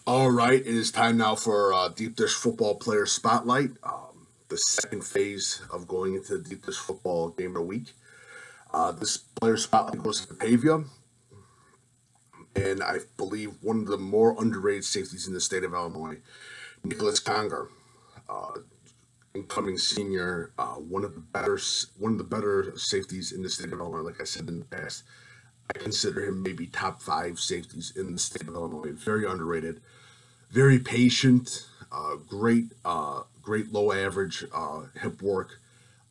All right, it is time now for Deep Dish Football Player Spotlight, the second phase of going into the Deep Dish Football Game of the Week. This Player Spotlight goes to Batavia, and I believe one of the more underrated safeties in the state of Illinois, Nicholas Conger, uh, incoming senior, one of the better safeties in the state of Illinois. Like I said in the past, I consider him maybe top five safeties in the state of Illinois. Very underrated, very patient, great low average hip work,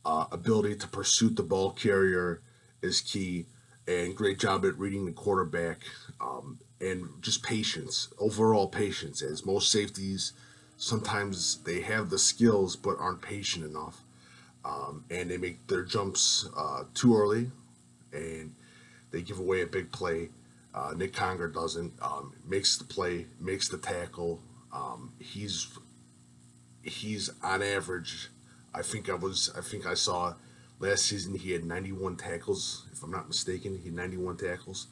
ability to pursue the ball carrier is key, and great job at reading the quarterback, and just patience, overall patience. As most safeties, sometimes they have the skills but aren't patient enough, and they make their jumps too early, and they give away a big play. Nick Conger doesn't. Makes the play, makes the tackle. He's on average. I think I saw last season he had 91 tackles. If I'm not mistaken, he had 91 tackles.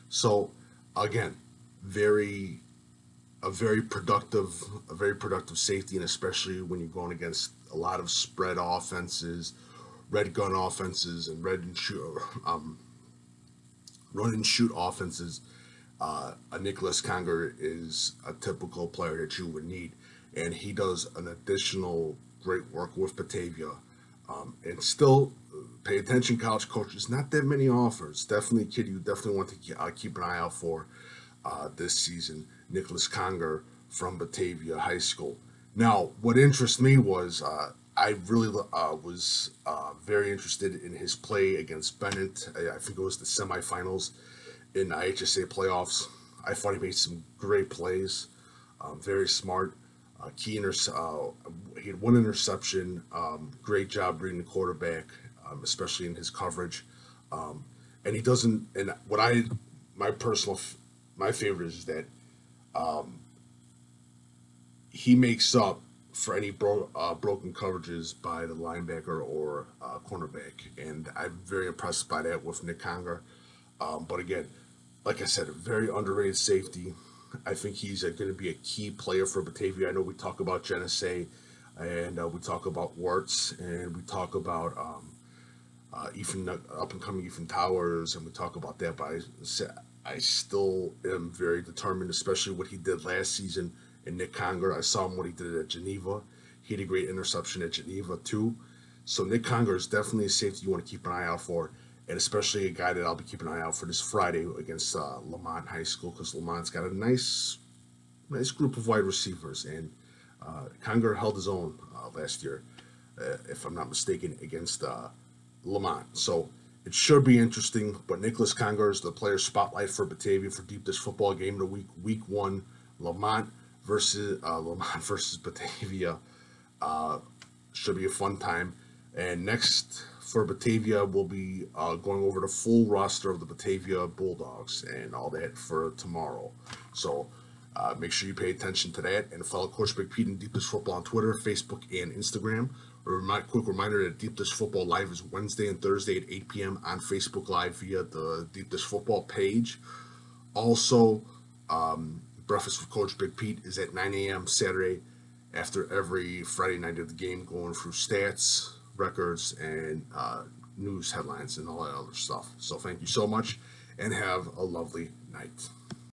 So again, very a very productive safety, and especially when you're going against a lot of spread offenses, red gun offenses, and run and shoot offenses. A Nicholas Conger is a typical player that you would need, and he does an additional great work with Batavia. And still, pay attention, college coaches. Not that many offers. Definitely a kid you definitely want to keep an eye out for this season. Nicholas Conger from Batavia High School. Now, what interests me was I really was very interested in his play against Bennett. I think it was the semifinals in the IHSA playoffs. I thought he made some great plays. Very smart. He had one interception. Great job reading the quarterback, especially in his coverage. And he doesn't. And what I my personal my favorite is that he makes up for any broken coverages by the linebacker or cornerback, and I'm very impressed by that with Nick Conger. But again, like I said, a very underrated safety. I think he's going to be a key player for Batavia. I know we talk about Genesee, and we talk about Warts, and we talk about Ethan, up and coming Ethan Towers, and we talk about that. But I still am very determined, especially what he did last season in Nick Conger. I saw him what he did at Geneva. He had a great interception at Geneva too. So Nick Conger is definitely a safety you want to keep an eye out for, and especially a guy that I'll be keeping an eye out for this Friday against Lemont High School, because Lamont's got a nice group of wide receivers, and Conger held his own last year, if I'm not mistaken, against Lemont. So it should be interesting. But Nicholas Conger is the player spotlight for Batavia for Deep Dish Football Game of the Week, Week 1, Lemont versus Batavia. Should be a fun time. And next for Batavia, we'll be going over the full roster of the Batavia Bulldogs and all that for tomorrow. So make sure you pay attention to that, and follow Coach Big Pete and Deep Dish Football on Twitter, Facebook, and Instagram. Quick reminder that Deep Dish Football Live is Wednesday and Thursday at 8 p.m. on Facebook Live via the Deep Dish Football page. Also, Breakfast with Coach Big Pete is at 9 a.m. Saturday after every Friday night of the game, going through stats, records, and news headlines and all that other stuff. So thank you so much, and have a lovely night.